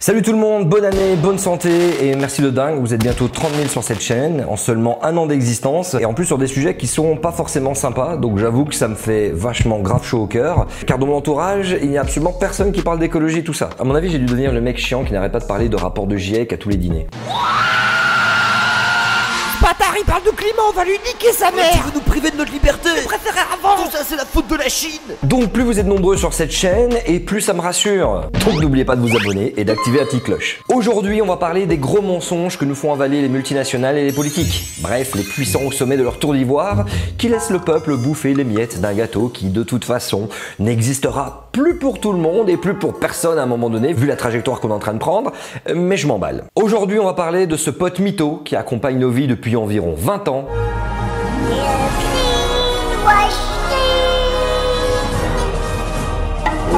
Salut tout le monde, bonne année, bonne santé et merci de dingue, vous êtes bientôt 30 000 sur cette chaîne en seulement un an d'existence et en plus sur des sujets qui sont pas forcément sympas, donc j'avoue que ça me fait vachement grave chaud au cœur car dans mon entourage il n'y a absolument personne qui parle d'écologie, tout ça. À mon avis j'ai dû devenir le mec chiant qui n'arrête pas de parler de rapport de GIEC à tous les dîners. Bâtard, il parle de climat, on va lui niquer sa mère. Tu veux nous priver de notre liberté? Je préférais avant. Tout ça c'est la faute de la Chine. Donc plus vous êtes nombreux sur cette chaîne et plus ça me rassure. Donc n'oubliez pas de vous abonner et d'activer la petite cloche. Aujourd'hui on va parler des gros mensonges que nous font avaler les multinationales et les politiques. Bref, les puissants au sommet de leur tour d'ivoire qui laissent le peuple bouffer les miettes d'un gâteau qui de toute façon n'existera plus pour tout le monde et plus pour personne à un moment donné vu la trajectoire qu'on est en train de prendre, mais je m'emballe. Aujourd'hui on va parler de ce pote mytho qui accompagne nos vies depuis environ 20 ans.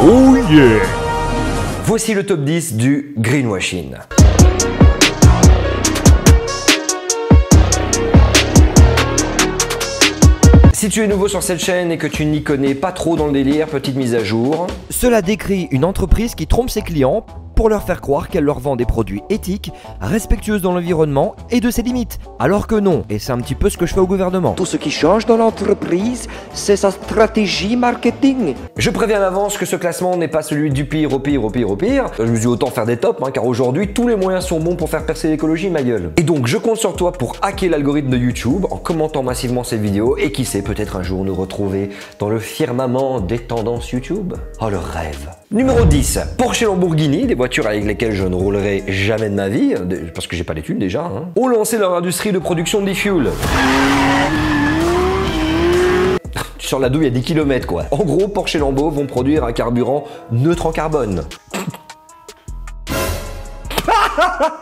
Oh yeah! Voici le top 10 du greenwashing. Si tu es nouveau sur cette chaîne et que tu n'y connais pas trop dans le délire, petite mise à jour. Cela décrit une entreprise qui trompe ses clients pour leur faire croire qu'elle leur vend des produits éthiques, respectueux dans l'environnement et de ses limites. Alors que non, et c'est un petit peu ce que je fais au gouvernement. Tout ce qui change dans l'entreprise, c'est sa stratégie marketing. Je préviens à l'avance que ce classement n'est pas celui du pire au pire au pire au pire. Je me dis autant faire des tops, car aujourd'hui tous les moyens sont bons pour faire percer l'écologie, ma gueule. Et donc je compte sur toi pour hacker l'algorithme de YouTube en commentant massivement cette vidéo et qui sait peut-être un jour nous retrouver dans le firmament des tendances YouTube. Oh le rêve. Numéro 10, Porsche et Lamborghini, des voitures avec lesquelles je ne roulerai jamais de ma vie, parce que j'ai pas les thunes déjà, ont lancé leur industrie de production de e-fuel. Sur la douille, il y a 10 km quoi. En gros, Porsche et Lambo vont produire un carburant neutre en carbone.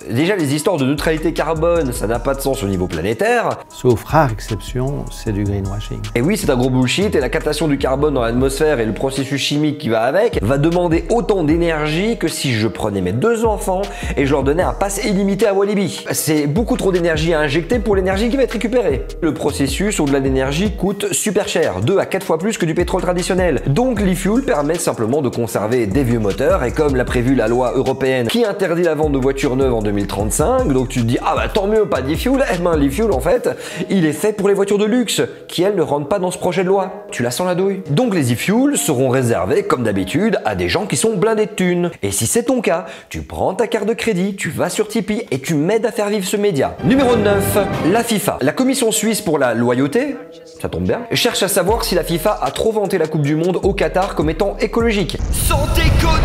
Déjà, les histoires de neutralité carbone, ça n'a pas de sens au niveau planétaire. Sauf rare exception, c'est du greenwashing. Et oui, c'est un gros bullshit et la captation du carbone dans l'atmosphère et le processus chimique qui va avec va demander autant d'énergie que si je prenais mes 2 enfants et je leur donnais un pass illimité à Walibi. C'est beaucoup trop d'énergie à injecter pour l'énergie qui va être récupérée. Le processus au-delà d'énergie coûte super cher, 2 à 4 fois plus que du pétrole traditionnel. Donc l'e-fuel permet simplement de conserver des vieux moteurs et comme l'a prévu la loi européenne qui interdit la vente de voitures neuves en 2035, donc tu te dis ah bah tant mieux pas d'e-fuel, eh ben l'e-fuel en fait il est fait pour les voitures de luxe qui elles ne rentrent pas dans ce projet de loi. Tu la sens la douille? Donc les e-fuels seront réservés comme d'habitude à des gens qui sont blindés de thunes. Et si c'est ton cas, tu prends ta carte de crédit, tu vas sur Tipeee et tu m'aides à faire vivre ce média. Numéro 9, la FIFA. La commission suisse pour la loyauté, ça tombe bien, cherche à savoir si la FIFA a trop vanté la Coupe du Monde au Qatar comme étant écologique. Sans déconner!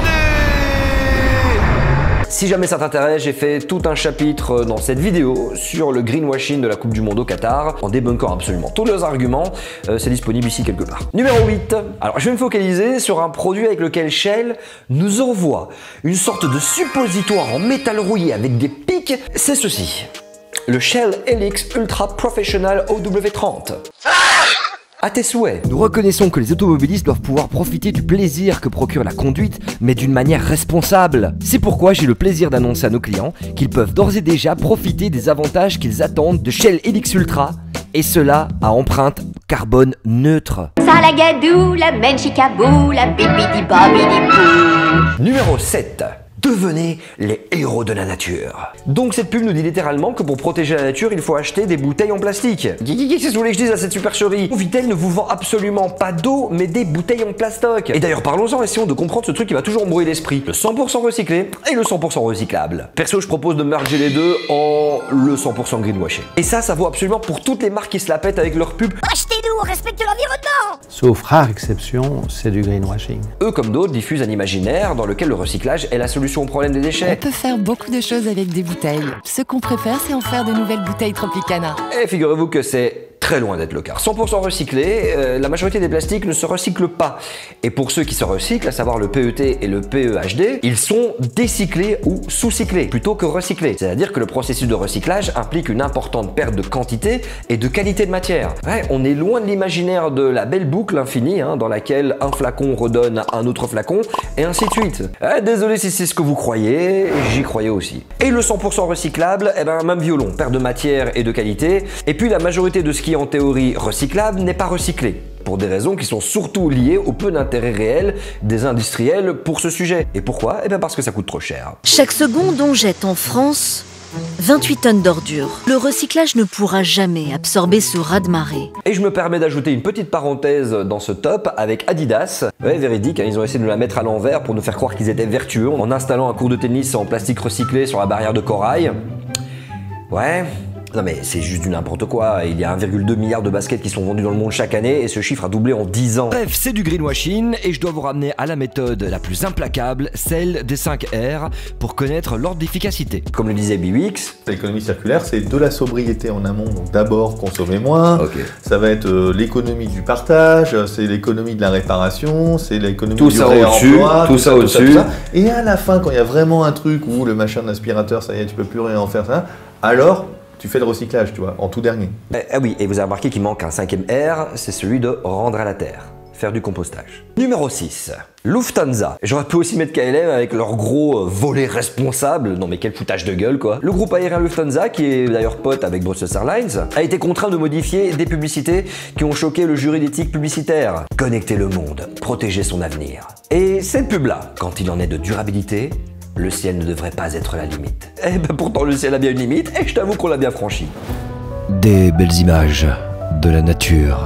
Si jamais ça t'intéresse, j'ai fait tout un chapitre dans cette vidéo sur le greenwashing de la Coupe du Monde au Qatar, en débunkant absolument tous leurs arguments. C'est disponible ici quelque part. Numéro 8. Alors je vais me focaliser sur un produit avec lequel Shell nous envoie une sorte de suppositoire en métal rouillé avec des pics. C'est ceci. Le Shell Helix Ultra Professional OW30. À tes souhaits. Nous reconnaissons que les automobilistes doivent pouvoir profiter du plaisir que procure la conduite, mais d'une manière responsable. C'est pourquoi j'ai le plaisir d'annoncer à nos clients qu'ils peuvent d'ores et déjà profiter des avantages qu'ils attendent de Shell Helix Ultra, et cela à empreinte carbone neutre. Salagadou, la menchikabou, la bibidi babidi bou. Numéro 7. Devenez les héros de la nature. Donc cette pub nous dit littéralement que pour protéger la nature, il faut acheter des bouteilles en plastique. Qu'est-ce que vous voulez que je dise à cette supercherie? Vitel ne vous vend absolument pas d'eau, mais des bouteilles en plastoc. Et d'ailleurs, parlons-en, essayons de comprendre ce truc qui va toujours embrouiller l'esprit. Le 100% recyclé et le 100% recyclable. Perso, je propose de merger les deux en le 100% greenwashing. Et ça vaut absolument pour toutes les marques qui se la pètent avec leurs pubs. Achetez-nous, respectez l'environnement. Sauf rare exception, c'est du greenwashing. Eux, comme d'autres, diffusent un imaginaire dans lequel le recyclage est la solution au problème des On déchets. peut faire beaucoup de choses avec des bouteilles. Ce qu'on préfère, c'est en faire de nouvelles bouteilles Tropicana. Et figurez-vous que c'est très loin d'être le cas. 100% recyclé, la majorité des plastiques ne se recyclent pas. Et pour ceux qui se recyclent, à savoir le PET et le PEHD, ils sont décyclés ou sous-cyclés plutôt que recyclés. C'est-à-dire que le processus de recyclage implique une importante perte de quantité et de qualité de matière. Ouais, on est loin de l'imaginaire de la belle boucle infinie dans laquelle un flacon redonne un autre flacon et ainsi de suite. Désolé si c'est ce que vous croyez, j'y croyais aussi. Et le 100% recyclable, même violon, perte de matière et de qualité. Et puis la majorité de ce qui est en théorie recyclable n'est pas recyclé. pour des raisons qui sont surtout liées au peu d'intérêt réel des industriels pour ce sujet. Et pourquoi? Eh bien parce que ça coûte trop cher. Chaque seconde, on jette en France 28 tonnes d'ordures. Le recyclage ne pourra jamais absorber ce raz-de-marée. Et je me permets d'ajouter une petite parenthèse dans ce top avec Adidas. Ouais, véridique, hein, ils ont essayé de nous la mettre à l'envers pour nous faire croire qu'ils étaient vertueux en installant un court de tennis en plastique recyclé sur la barrière de corail. Ouais. Non mais c'est juste du n'importe quoi, il y a 1,2 milliard de baskets qui sont vendus dans le monde chaque année et ce chiffre a doublé en 10 ans. Bref, c'est du greenwashing et je dois vous ramener à la méthode la plus implacable, celle des 5 R, pour connaître l'ordre d'efficacité. Comme le disait Biwix, l'économie circulaire, c'est de la sobriété en amont, donc d'abord consommer moins, ça va être l'économie du partage, c'est l'économie de la réparation, c'est l'économie du réemploi, tout ça au-dessus. Et à la fin, quand il y a vraiment un truc où le machin de l'aspirateur, ça y est, tu peux plus rien en faire, ça, alors tu fais le recyclage, tu vois, en tout dernier. Ah oui, et vous avez remarqué qu'il manque un 5e R, c'est celui de rendre à la terre, faire du compostage. Numéro 6, Lufthansa. J'aurais pu aussi mettre KLM avec leur gros volet responsable, non mais quel foutage de gueule quoi. Le groupe aérien Lufthansa, qui est d'ailleurs pote avec Brussels Airlines, a été contraint de modifier des publicités qui ont choqué le jury d'éthique publicitaire. Connecter le monde, protéger son avenir. Et cette pub-là, quand il en est de durabilité, le ciel ne devrait pas être la limite. Eh ben pourtant le ciel a bien une limite et je t'avoue qu'on l'a bien franchi. Des belles images, de la nature,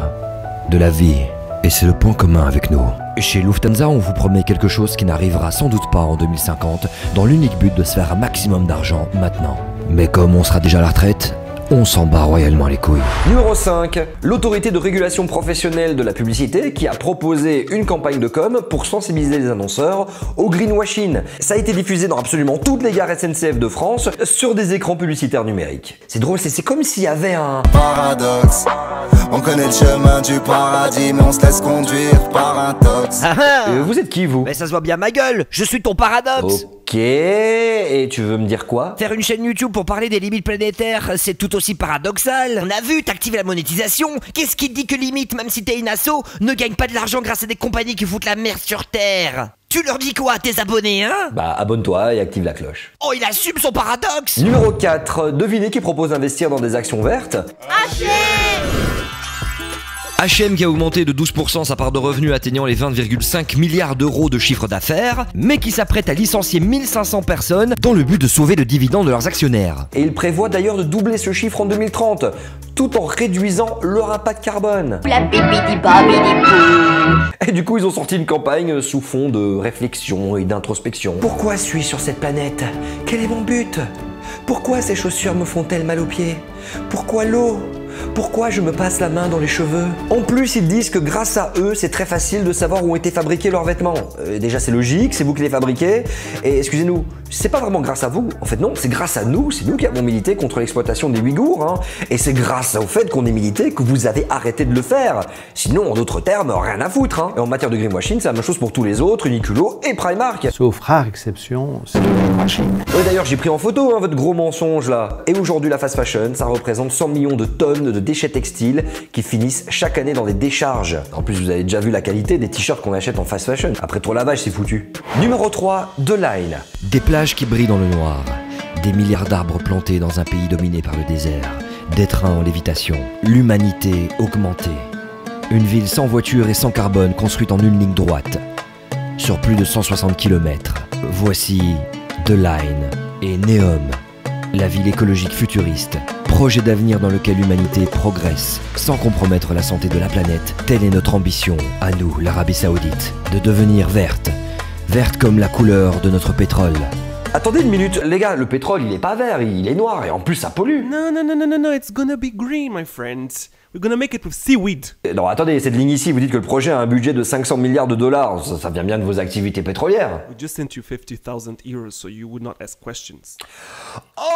de la vie, et c'est le point commun avec nous. Chez Lufthansa, on vous promet quelque chose qui n'arrivera sans doute pas en 2050, dans l'unique but de se faire un maximum d'argent maintenant. Mais comme on sera déjà à la retraite, on s'en bat royalement les couilles. Numéro 5, l'autorité de régulation professionnelle de la publicité qui a proposé une campagne de com pour sensibiliser les annonceurs au greenwashing. Ça a été diffusé dans absolument toutes les gares SNCF de France sur des écrans publicitaires numériques. C'est drôle, c'est comme s'il y avait un paradoxe. On connaît le chemin du paradis, mais on se laisse conduire par un tox. Vous êtes qui vous? Mais ça se voit bien ma gueule, je suis ton paradoxe. Ok, et tu veux me dire quoi? Faire une chaîne YouTube pour parler des limites planétaires, c'est tout aussi paradoxal. On a vu, t'actives la monétisation. Qu'est-ce qui te dit que limite, même si t'es une asso, ne gagne pas de l'argent grâce à des compagnies qui foutent la merde sur Terre? Tu leur dis quoi à tes abonnés, hein? Bah abonne-toi et active la cloche. Oh, il assume son paradoxe. Numéro 4, devinez qui propose d'investir dans des actions vertes? H&M qui a augmenté de 12% sa part de revenus atteignant les 20,5 milliards d'euros de chiffre d'affaires, mais qui s'apprête à licencier 1500 personnes dans le but de sauver le dividende de leurs actionnaires. Et il prévoit d'ailleurs de doubler ce chiffre en 2030, tout en réduisant leur impact carbone. La bibidi babidi bou. Et du coup, ils ont sorti une campagne sous fond de réflexion et d'introspection. Pourquoi suis-je sur cette planète? Quel est mon but? Pourquoi ces chaussures me font-elles mal aux pieds? Pourquoi l'eau? Pourquoi je me passe la main dans les cheveux? En plus, ils disent que grâce à eux, c'est très facile de savoir où ont été fabriqués leurs vêtements. Déjà, c'est logique, c'est vous qui les fabriquez. Et excusez-nous, c'est pas vraiment grâce à vous. En fait, non, c'est grâce à nous. C'est nous qui avons milité contre l'exploitation des Ouïghours. Hein. Et c'est grâce au fait qu'on ait milité que vous avez arrêté de le faire. Sinon, en d'autres termes, rien à foutre. Hein. Et en matière de greenwashing, c'est la même chose pour tous les autres, Uniqlo et Primark. Sauf rare exception, c'est du greenwashing. Ouais, d'ailleurs, j'ai pris en photo votre gros mensonge là. Et aujourd'hui, la fast fashion, ça représente 100 millions de tonnes de déchets textiles qui finissent chaque année dans des décharges. En plus, vous avez déjà vu la qualité des t-shirts qu'on achète en fast fashion. Après trop lavage, c'est foutu. Numéro 3, The Line. Des plages qui brillent dans le noir, des milliards d'arbres plantés dans un pays dominé par le désert, des trains en lévitation, l'humanité augmentée. Une ville sans voiture et sans carbone construite en une ligne droite, sur plus de 160 km. Voici The Line et Neom, la ville écologique futuriste, projet d'avenir dans lequel l'humanité progresse, sans compromettre la santé de la planète. Telle est notre ambition, à nous, l'Arabie Saoudite, de devenir verte. Verte comme la couleur de notre pétrole. Attendez une minute, les gars, le pétrole il est pas vert, il est noir et en plus ça pollue. No, it's gonna be green, my friends. We're gonna make it with seaweed. Non, attendez, cette ligne ici, vous dites que le projet a un budget de 500 milliards de dollars. Ça vient bien de vos activités pétrolières. We just sent you 50,000 euros so you would not ask questions.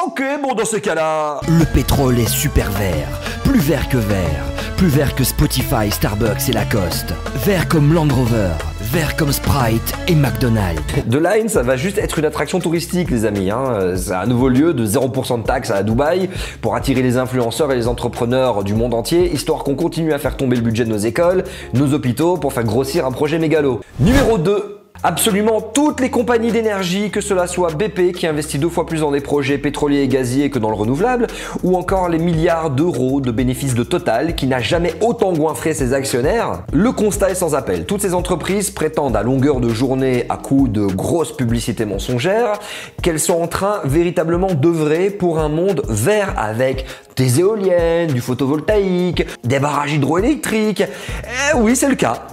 Ok, bon, dans ce cas-là... Le pétrole est super vert, plus vert que Spotify, Starbucks et Lacoste. Vert comme Land Rover, vert comme Sprite et McDonald's. The Line, ça va juste être une attraction touristique, les amis. Hein. C'est un nouveau lieu de 0% de taxes à Dubaï pour attirer les influenceurs et les entrepreneurs du monde entier, histoire qu'on continue à faire tomber le budget de nos écoles, nos hôpitaux, pour faire grossir un projet mégalo. Numéro 2. Absolument toutes les compagnies d'énergie, que cela soit BP qui investit 2 fois plus dans des projets pétroliers et gaziers que dans le renouvelable, ou encore les milliards d'euros de bénéfices de Total qui n'a jamais autant goinfré ses actionnaires, le constat est sans appel. Toutes ces entreprises prétendent à longueur de journée, à coup de grosses publicités mensongères, qu'elles sont en train véritablement d'œuvrer pour un monde vert avec des éoliennes, du photovoltaïque, des barrages hydroélectriques. Oui, c'est le cas.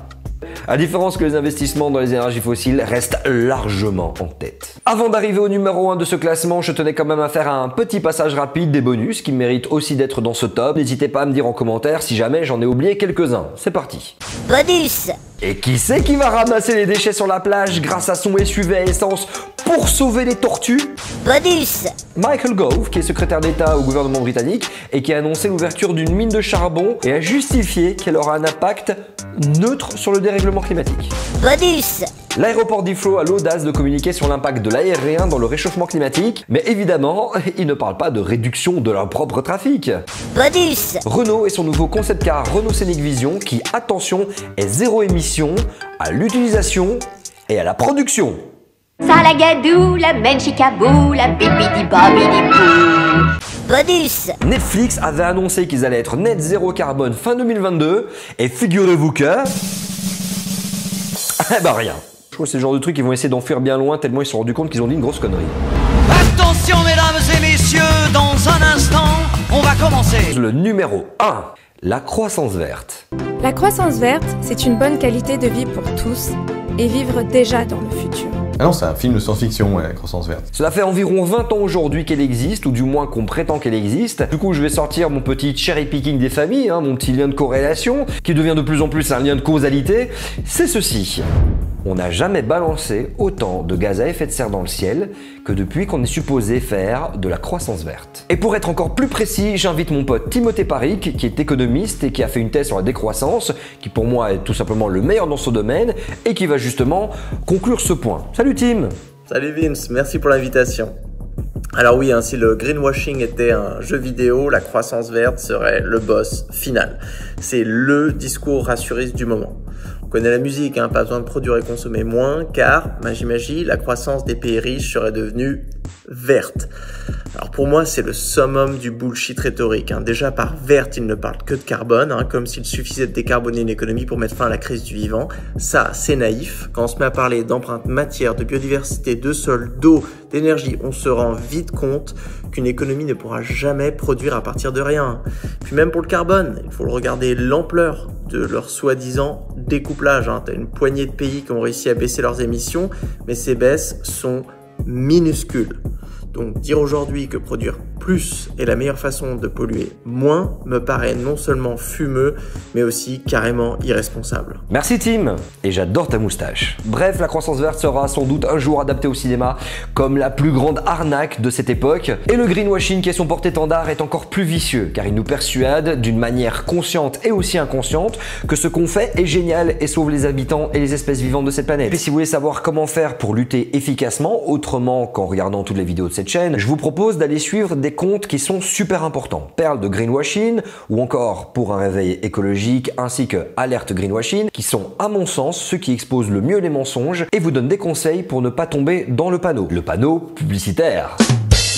À différence que les investissements dans les énergies fossiles restent largement en tête. Avant d'arriver au numéro 1 de ce classement, je tenais quand même à faire un petit passage rapide des bonus qui méritent aussi d'être dans ce top. N'hésitez pas à me dire en commentaire si jamais j'en ai oublié quelques-uns. C'est parti. Bonus. Et qui c'est qui va ramasser les déchets sur la plage grâce à son SUV à essence pour sauver les tortues? Bonus. Michael Gove, qui est secrétaire d'État au gouvernement britannique et qui a annoncé l'ouverture d'une mine de charbon et a justifié qu'elle aura un impact neutre sur le dérèglement climatique. Bonus. L'aéroport d'Heathrow a l'audace de communiquer sur l'impact de l'aérien dans le réchauffement climatique, mais évidemment, il ne parle pas de réduction de leur propre trafic. Bonus. Renault et son nouveau concept car Renault Scenic Vision qui, attention, est zéro émission à l'utilisation et à la production. Salagadou, la menchikabou, la bibidi-babidi-bou. Bonus. Netflix avait annoncé qu'ils allaient être net zéro carbone fin 2022 et figurez-vous que... Eh ben rien. Je trouve que c'est le genre de truc qu'ils vont essayer d'enfuir bien loin tellement ils se sont rendus compte qu'ils ont dit une grosse connerie. Attention mesdames et messieurs, dans un instant, on va commencer. Le numéro 1, la croissance verte. La croissance verte, c'est une bonne qualité de vie pour tous et vivre déjà dans le futur. Ah non, c'est un film de science-fiction, ouais, la croissance verte. Cela fait environ 20 ans aujourd'hui qu'elle existe, ou du moins qu'on prétend qu'elle existe. Du coup, je vais sortir mon petit cherry picking des familles, mon petit lien de corrélation, qui devient de plus en plus un lien de causalité. C'est ceci. On n'a jamais balancé autant de gaz à effet de serre dans le ciel que depuis qu'on est supposé faire de la croissance verte. Et pour être encore plus précis, j'invite mon pote Timothée Paric, qui est économiste et qui a fait une thèse sur la décroissance, qui pour moi est tout simplement le meilleur dans ce domaine, et qui va justement conclure ce point. Salut Tim! Salut Vince, merci pour l'invitation. Alors oui, si le greenwashing était un jeu vidéo, la croissance verte serait le boss final. C'est le discours rassuriste du moment. On connaît la musique, pas besoin de produire et consommer moins, car, magie, la croissance des pays riches serait devenue verte. Alors pour moi, c'est le summum du bullshit rhétorique. Déjà par verte, il ne parle que de carbone, comme s'il suffisait de décarboner une économie pour mettre fin à la crise du vivant. Ça, c'est naïf. Quand on se met à parler d'empreinte matière, de biodiversité, de sol, d'eau, d'énergie, on se rend vite compte qu'une économie ne pourra jamais produire à partir de rien. Puis même pour le carbone, il faut regarder l'ampleur de leur soi-disant découplage. T'as une poignée de pays qui ont réussi à baisser leurs émissions, mais ces baisses sont minuscules. Donc dire aujourd'hui que produire plus est la meilleure façon de polluer moins me paraît non seulement fumeux, mais aussi carrément irresponsable. Merci Tim, et j'adore ta moustache. Bref, la croissance verte sera sans doute un jour adaptée au cinéma comme la plus grande arnaque de cette époque, et le greenwashing qui est son porte-étendard est encore plus vicieux, car il nous persuade d'une manière consciente et aussi inconsciente que ce qu'on fait est génial et sauve les habitants et les espèces vivantes de cette planète. Et si vous voulez savoir comment faire pour lutter efficacement, autrement qu'en regardant toutes les vidéos de cette chaîne, je vous propose d'aller suivre des comptes qui sont super importants. Perles de Greenwashing ou encore Pour un réveil écologique ainsi que Alerte Greenwashing qui sont à mon sens ceux qui exposent le mieux les mensonges et vous donnent des conseils pour ne pas tomber dans le panneau publicitaire.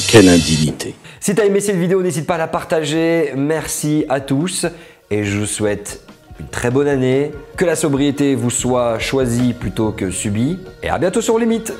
Quelle indignité. Si t'as aimé cette vidéo, n'hésite pas à la partager. Merci à tous et je vous souhaite une très bonne année, que la sobriété vous soit choisie plutôt que subie et à bientôt sur Limite.